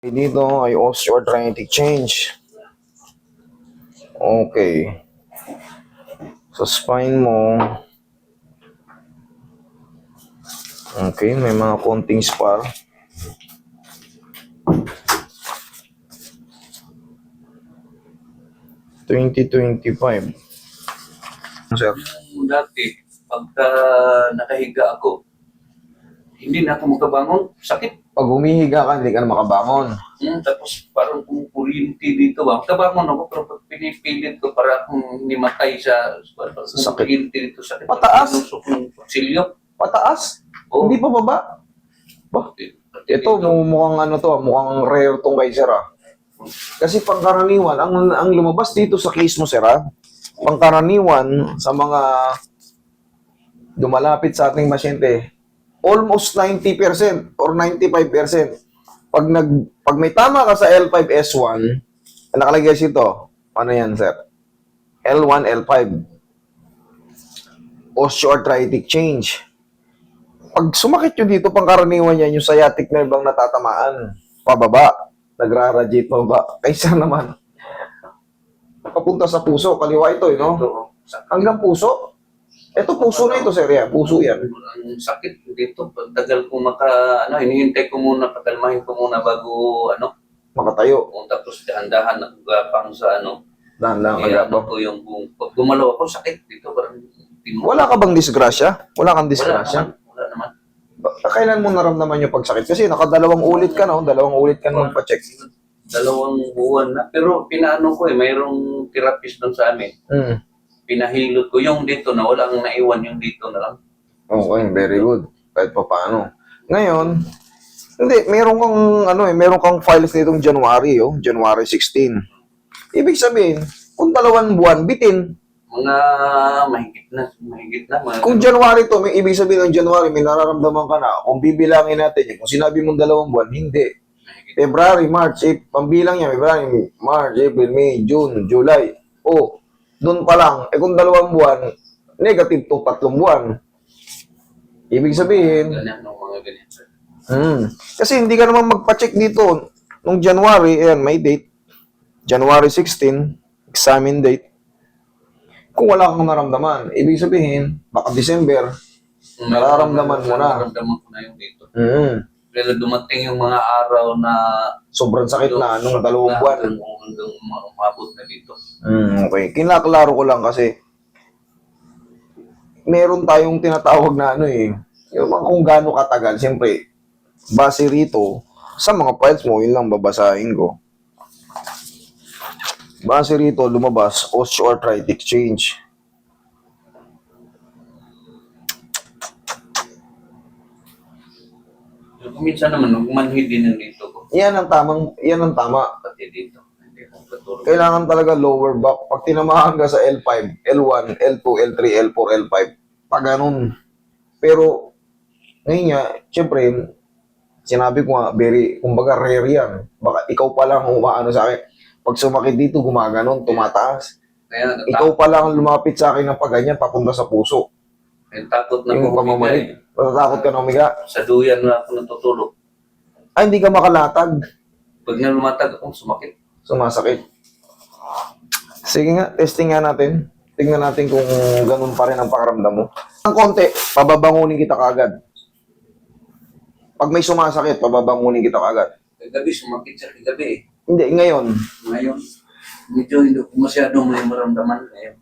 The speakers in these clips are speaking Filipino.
Dito ay osteoarthritic change. Okay. Sa spine mo, okay, may mga konting spar. (2025). Sir, Dati, pagka nakahiga ako, hindi na ako makabangon. Sakit. pag humihiga ka, hindi ka na makabangon. Tapos parang kumukuryente dito ba. Makabangon ako, pero pag pinipilit ko para akong hindi matay sa Sakit. kumukuryente dito. Sakit. Pataas? Nusok ng silyo. Pataas? Oo. Hindi pa baba? Ba? Ito, mukhang ano to, mukhang rare tong kay Sir ah. Kasi pangkaraniwan, ang lumabas dito sa case mo, Sir ah, pangkaraniwan sa mga dumalapit sa ating pasyente, almost 90% or 95%. Pag may tama ka sa L5S1, nakalagay dito, ano yan, Sir? L1, L5. Osteoarthritic change. Pag sumakit yun dito, pangkaraniwan yan, yung sciatic nerve ang natatamaan. Pababa. Nagra-radiate pababa. Kaysa naman, papunta sa puso. Kaliwa ito, no? Hanggang puso. Ito, puso na ito, sir. Yan. Puso yan. Ang sakit dito. Tagal ko hinihintay ko muna, pakalmahin ko muna bago, Makatayo. tapos dahan-dahan nagapang sa Dahan lang, kaya agapang. ko yung pag gumalaw ako, sakit dito. Parang, Wala ka bang disgrasya? Wala kang disgrasya? Wala naman. Kailan mo naramdaman yung pagsakit? Kasi nakadalawang ulit ka, no? Dalawang ulit ka magpa-check. 2 buwan na. Pero pinaano ko mayroong therapist doon sa amin. Pinahilot ko yung dito na walang naiwan yung dito na lang. Okay, very good. Kahit pa paano. Ngayon, hindi, meron kang files nitong January, January 16. Ibig sabihin, kung 2 buwan, bitin. Mga mahigit na. Kung January to, may ibig sabihin ng January, may nararamdaman ka na. Kung bibilangin natin yun, kung sinabi mong 2 buwan, hindi. February, March, pambilang niya, February, March, April, May, June, July. Doon pa lang. Kung 2 buwan, negative to 3 buwan. Ibig sabihin, Ganyan, mga ganyan. kasi hindi ka naman magpa-check dito. Nung January, ayan, may date. January 16, examine date. Kung wala kang naramdaman, ibig sabihin, baka December, nararamdaman mo na. Nararamdaman ko na yung dito. Pero dumating yung mga araw na Sobrang sakit na nung 2 buwan. Hanggang umabot na dito. Okay. Kinaklaro ko lang kasi meron tayong tinatawag na yung mga kung gaano katagal. Siyempre, base rito, sa mga files mo, yun lang babasahin ko. Base rito, lumabas, osteoarthritic change. Minsan naman, manhid din yung dito ko. Yan ang tama. Pati dito. Hindi ko katulog. Kailangan talaga lower back. Pag tinamahan ka sa L5, L1, L2, L3, L4, L5, pag ganun. Pero, ngayon nga, syempre, sinabi ko nga, kumbaga rare yan. Baka ikaw pa lang umaano sa akin. Pag sumakit dito, gumaganon, tumataas. Kaya Ikaw pa lang lumapit sa akin ng pagganyan, papunta sa puso. takot na Yung ko pamamalig. Matatakot ka na umiga. Sa duyan na ako natutulog. Ay, hindi ka makalatag. Pag nalumatag ako, sumakit. Sumasakit. Sige nga, testing nga natin. Tingnan natin kung ganun pa rin ang pakaramdam mo. Ang konti, pababangunin kita kagad. Pag may sumasakit, pababangunin kita kagad. Kagabi, sumakit siya kagabi. Hindi, ngayon. Ngayon, medyo hindi ko masyadong may maramdaman ngayon.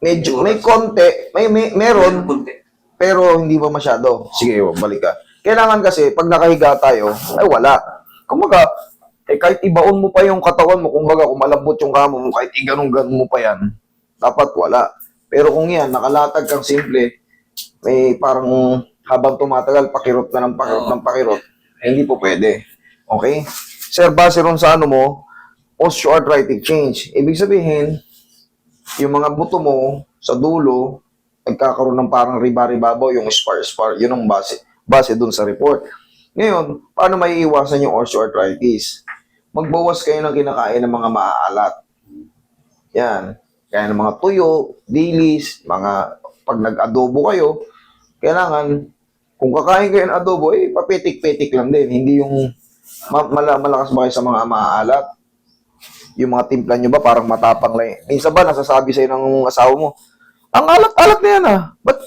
Medyo, may konti, meron, Kunti. pero hindi pa masyado. Sige, balik ka. Kailangan kasi, pag nakahiga tayo, ay wala. Kumbaga, kahit ibaon mo pa yung katawan mo, kumbaga, kung malambot yung kamo mo, kahit iganong-ganon mo pa yan, dapat wala. Pero kung yan, nakalatag kang simple, may parang habang tumatagal, pakirot na ng pakirot ng pakirot, hindi po pwede. Okay? Sir, base ron sa ano mo, osteoarthritic change. Ibig sabihin, yung mga buto mo sa dulo, nagkakaroon ng parang riba-ribabaw, yung spar-spar, yun ang base dun sa report. Ngayon, paano may iwasan yung osteoarthritis? Magbawas kayo ng kinakain ng mga maaalat. Yan. Kaya ng mga tuyo, dilis, pag nag-adobo kayo, kailangan, kung kakain kayo ng adobo, papitik-pitik lang din. Hindi yung Malakas ba kayo sa mga maaalat? Yung mga timpla nyo ba parang matapang lang? Minsan ba nasasabi sa'yo ng asawa mo, ang alat-alat na yan ah. Ba't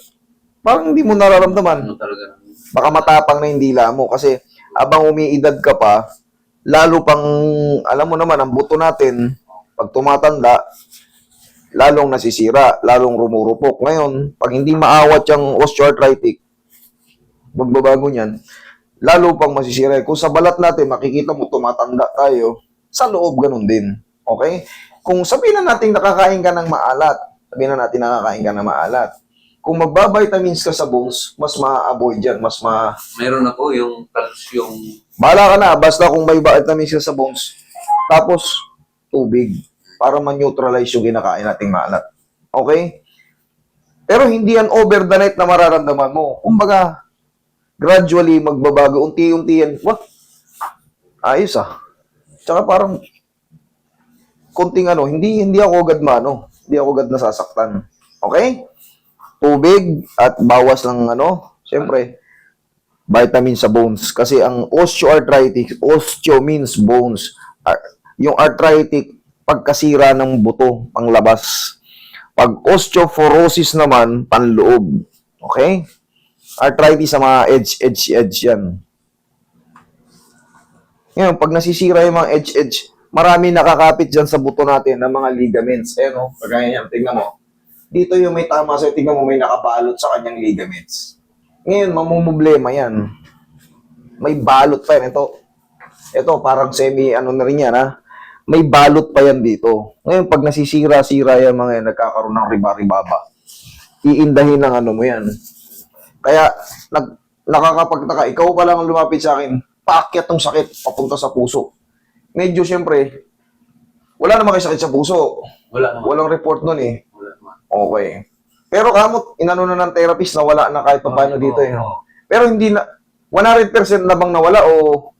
parang hindi mo nararamdaman? Ano talaga? Baka matapang na yung dila mo kasi abang umiidad ka pa, lalo pang, alam mo naman, ang buto natin, pag tumatanda, lalong nasisira, lalong rumurupok. Ngayon, pag hindi maawat yung osteoarthritic, magbabago niyan, lalo pang masisira. Kung sa balat natin, makikita mo, tumatanda tayo, sa loob ganun din. Okay? Kung sabihin na natin nakakain ka ng maalat, sabihin na natin nakakain ka ng maalat, kung magbabitamins ka sa bones, mas ma-avoid yan, Meron ako yung calcium. Bahala ka na, basta kung may vitamins ka sa bones, tapos tubig, para ma-neutralize yung kinakain nating maalat. Okay? Pero hindi yan over the night na mararamdaman mo. Kumbaga, gradually magbabago, unti-unti yan. What? Ayos ah. Tsaka parang konting hindi ako agad hindi ako agad nasasaktan. Okay? Tubig at bawas ng syempre, vitamin sa bones. Kasi ang osteoarthritis, osteo means bones. Yung arthritic, pagkasira ng buto, panglabas. Pag osteoporosis naman, panloob. Okay? Arthritis sa mga edge yan. Ngayon, pag nasisira yung mga edge, marami nakakapit dyan sa buto natin ng mga ligaments. Kagaya yan, tingnan mo. Dito yung may tama sa'yo, tingnan mo may nakabalot sa kanyang ligaments. Ngayon, mamumblema yan. May balot pa yan. Ito parang na rin yan, ha? May balot pa yan dito. Ngayon, pag nasisira-sira yan, mga yan, nagkakaroon ng riba-ribaba. Iindahin ng mo yan. Kaya, nakakapagtaka, ikaw pa lang ang lumapit sa akin, paakyat tong sakit, papunta sa puso. Medyo, siyempre, wala naman kayo sakit sa puso. Wala naman. Walang report nun eh. Wala naman. Okay. Pero kamot, inano na ng therapist na wala na kahit paano dito eh. Pero hindi na, 100% na bang nawala o?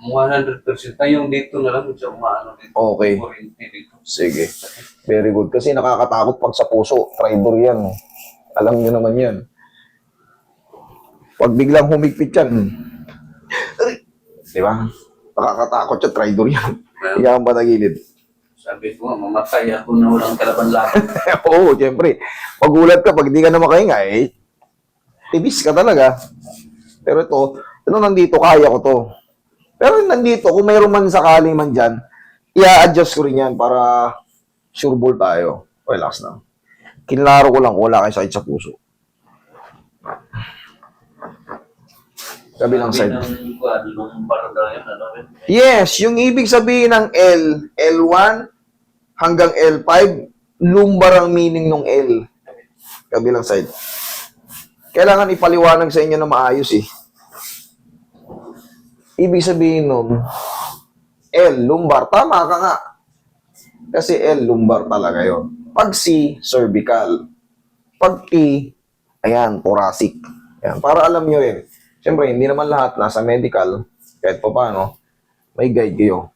100%. Na yung dito na lang sa umaano dito. Okay. Kuryente dito. Sige. Very good. Kasi nakakatakot pag sa puso. Traitor yan. Alam nyo naman yan. Pag biglang humigpit yan, di ba? Nakakatakot yan. Traitor yan. Iyan pa nagilid. Sabi ko nga, mamatay ako na walang kalaban-laban. Oo, siyempre. Pagulat ka, pag di ka na makahinga, tibis ka talaga. Pero ito, nandito, kaya ko to. Pero nandito, kung mayroon man sakali man dyan, i-adjust ko rin yan para sure ball tayo. Relax lang. Kinlaro ko lang, wala kayo sakit sa puso. Kabilang side. Yes, yung ibig sabihin ng L1 hanggang L5, lumbar ang meaning ng L. Kabilang side. Kailangan ipaliwanag sa inyo na maayos eh. Ibig sabihin nun, L, lumbar. Tama ka nga. Kasi L, lumbar talaga yon. Pag C, cervical. Pag T, ayan, thoracic. Ayan, para alam nyo rin. Siyempre, hindi naman lahat nasa medical, kahit pa paano, may guide kayo.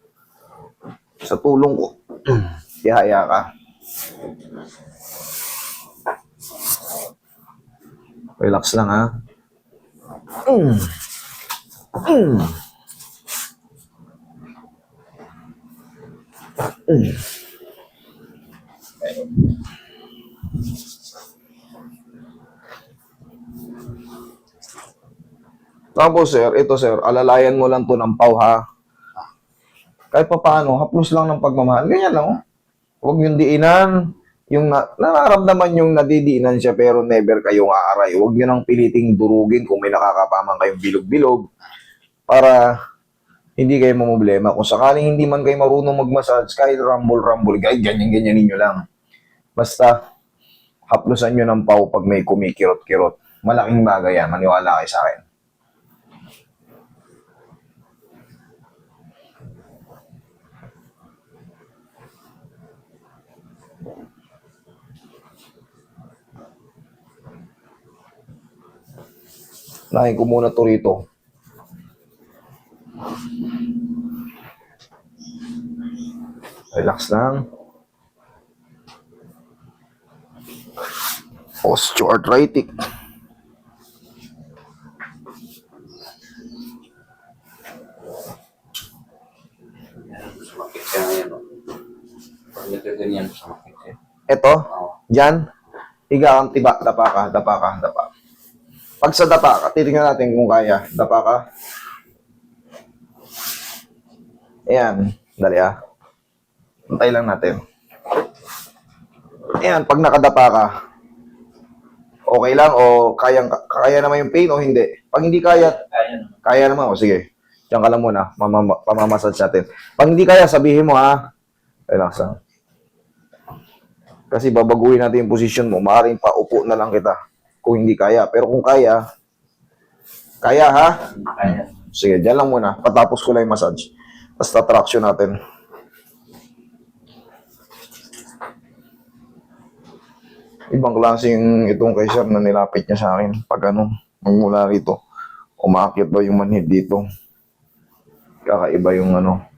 Sa tulong ko, ihaya ka. Relax lang, ha? Tapos, sir, ito, sir, alalayan mo lang to ng pau, ha? Kahit pa paano, haplos lang ng pagmamahal. Ganyan lang, oh. Huwag yung diinan. Yung nararamdaman yung nadidiinan siya pero never kayong aaray. Huwag nyo nang piliting durugin kung may nakakapaman kayong bilog-bilog para hindi kayo mamblema. Kung sakaling hindi man kayo marunong mag-massage, kahit rumble-rumble, kahit ganyan-ganyan ninyo lang. Basta, haplosan nyo ng pau pag may kumikirot-kirot. Malaking bagay yan. Maniwala kayo sa akin. Nahin ko muna to rito. Relax lang. Osteoarthritic. Sumakit siya ngayon. Oh. Pag nagkaganyan, sumakit siya. Ito, Oo. dyan, higa kang tiba, dapa ka, dapa ka, dapa. Pag sa dapa ka, titingnan natin kung kaya. Dapa ka. Ayan, dali ah. Antay lang natin. Ayan, pag nakadapa ka, okay lang o kaya naman yung pain o hindi. Pag hindi kaya, Kaya naman. kaya naman, o sige. Diyan ka lang muna, pamamassage natin. Pag hindi kaya, sabihin mo ha. Relax lang. Kasi babaguhin natin yung position mo. Maaaring paupo na lang kita kung hindi kaya. Pero kung kaya, kaya ha? Kaya. Sige, dyan lang muna. Patapos ko lang yung massage. Tapos tatraction natin. Ibang klaseng itong kay sir na nilapit niya sa akin. Pag ano, magmula rito, umaakit daw yung manhid dito. Kakaiba yung ano.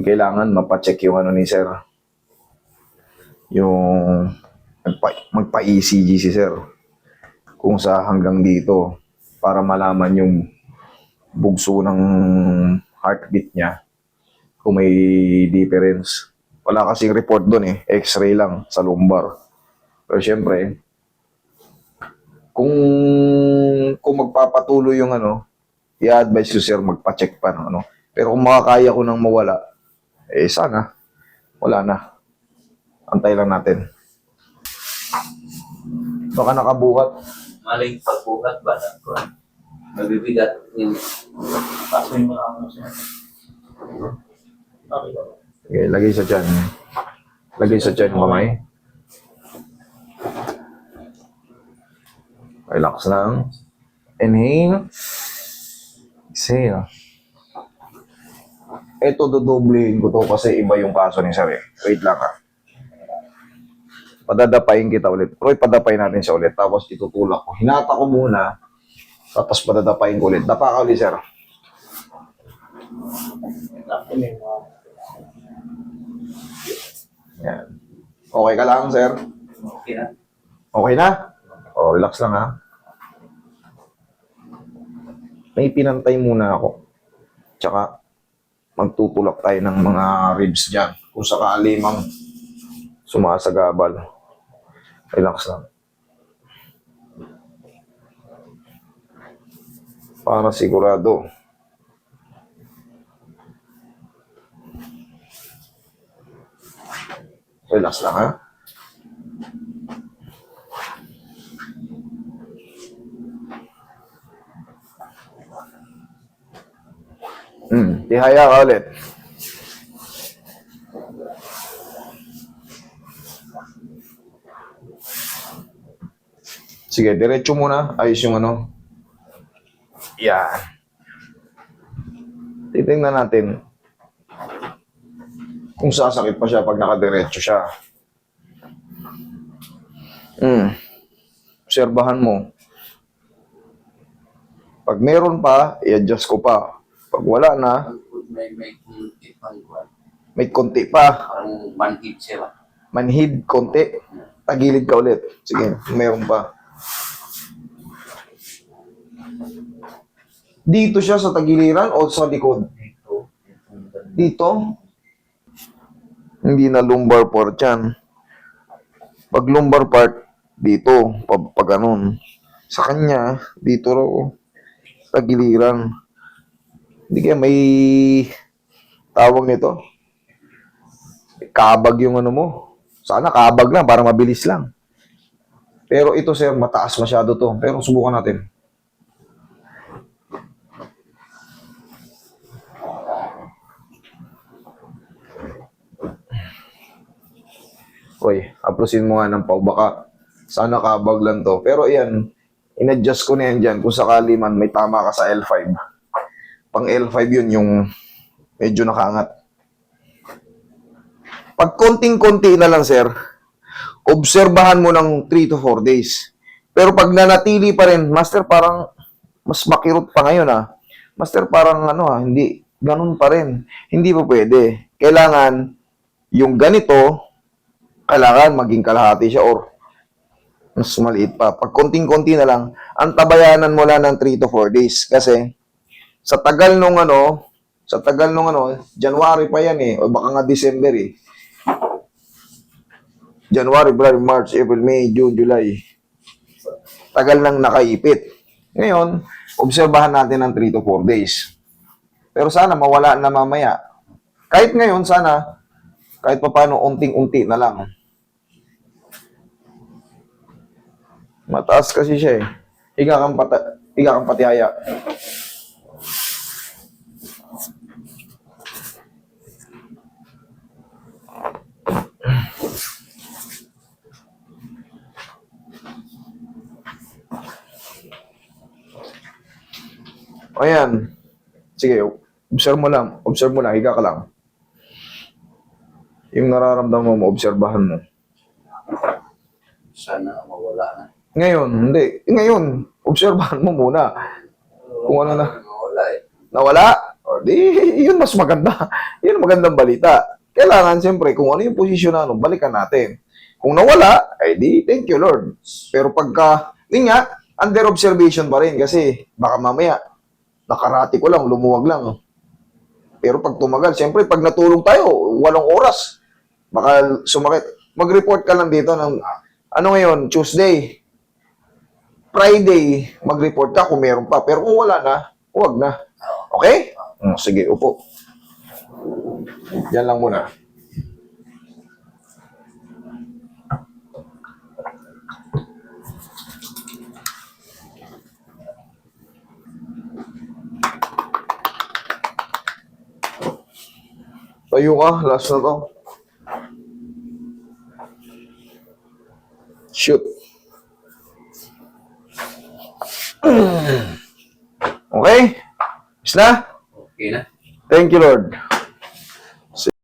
Kailangan mapacheck yung ano ni sir. Yung magpa-ECG si sir. Kung sa hanggang dito. Para malaman yung bugso ng heartbeat niya. Kung may difference. Wala kasing report doon eh. X-ray lang sa lumbar. Pero syempre, kung magpapatuloy yung ano, i-advise ko sir magpa-check pa ng ano. Pero kung makakaya ko nang mawala, eh sana, wala na. Antay lang natin. Baka nakabuhat. Maling pagbuhat ba na ko? Mabibigat yung paso yung mga ano siya. Okay ba? Okay, lagay sa tiyan. Lagay sa tiyan yung kamay. Relax lang. Inhale. Exhale. Ito, dodoblehin ko to kasi iba yung kaso ni sir eh. Wait lang ha. Padadapain kita ulit. Roy, padapain natin siya ulit. Tapos itutulak ko. Hinata ko muna. Tapos padadapain ko ulit. Dapa ka ulit, sir. Yan. Okay ka lang, sir? Okay na. Okay na? O, relax lang ha. May pinantay muna ako. Tsaka, magtutulak tayo ng mga ribs dyan. Kung sakali mang sumasagabal. Relax lang. Para sigurado. Relax lang ha. Tihaya ka ulit. Sige, diretso muna. Ayos yung ano. Yan. Titingnan natin kung sasakit pa siya pag nakadiretso siya. Obserbahan mo. Pag meron pa, i-adjust ko pa. Pag wala na, May kunti pang kuwan. may konti pa. Parang manhid siya ba? Manhid, konti. Tagilid ka ulit. Sige, meron pa. Dito siya sa tagiliran o sa likod? Dito. Dito? Hindi na lumbar part yan. Pag lumbar part, dito. Pag ganun. Sa kanya, dito raw. Tagiliran. Hindi kaya may tawag nito. Kabag yung ano mo. Sana kabag lang para mabilis lang. Pero ito sir, mataas masyado to. Pero subukan natin. Uy, aplusin mo nga ng pau. Baka sana kabag lang to. Pero yan, in-adjust ko na yan dyan. Kung sakali man may tama ka sa L5. Pang L5 yun yung medyo nakaangat. Pag konting-konti na lang, sir, obserbahan mo ng 3 to 4 days. Pero pag nanatili pa rin, master, parang mas makirot pa ngayon, ah. Master, parang ano, ah, hindi, ganun pa rin. Hindi pa pwede. Kailangan, yung ganito, kailangan maging kalahati siya or mas maliit pa. Pag konting-konti na lang, ang tabayanan mo lang ng 3 to 4 days. Kasi, sa tagal nung ano, Sa tagal nung ano, January pa yan eh, o baka nga December eh. January, February, March, April, May, June, July. Tagal nang nakaipit. Ngayon, obserbahan natin ng 3 to 4 days. Pero sana mawala na mamaya. Kahit ngayon, sana, kahit pa paano, unting-unti na lang. Mataas kasi siya eh. Higa kang patihaya. Ayan. Sige, observe mo lang. Observe mo lang. Higa ka lang. Yung nararamdaman mo, obserbahan mo. Sana mawala na. Ngayon, hindi. Ngayon, obserbahan mo muna. Kung ano na. Mawala eh. Nawala? O, di, yun mas maganda. Yun magandang balita. Kailangan, siyempre, kung ano yung posisyon na ano, balikan natin. Kung nawala, ay di, thank you, Lord. Pero pagka, yun nga, under observation pa rin kasi baka mamaya, nakarati ko lang, lumuwag lang. Pero pag tumagal, siyempre, pag natulog tayo, 8 oras, baka sumakit. Mag-report ka lang dito ng, ano ngayon, Tuesday, Friday, mag-report ka kung meron pa. Pero kung wala na, huwag na. Okay? Sige, upo. Yan lang muna. Tayo ka, last na to. Shoot. Okay? Is na? Okay na. Thank you, Lord.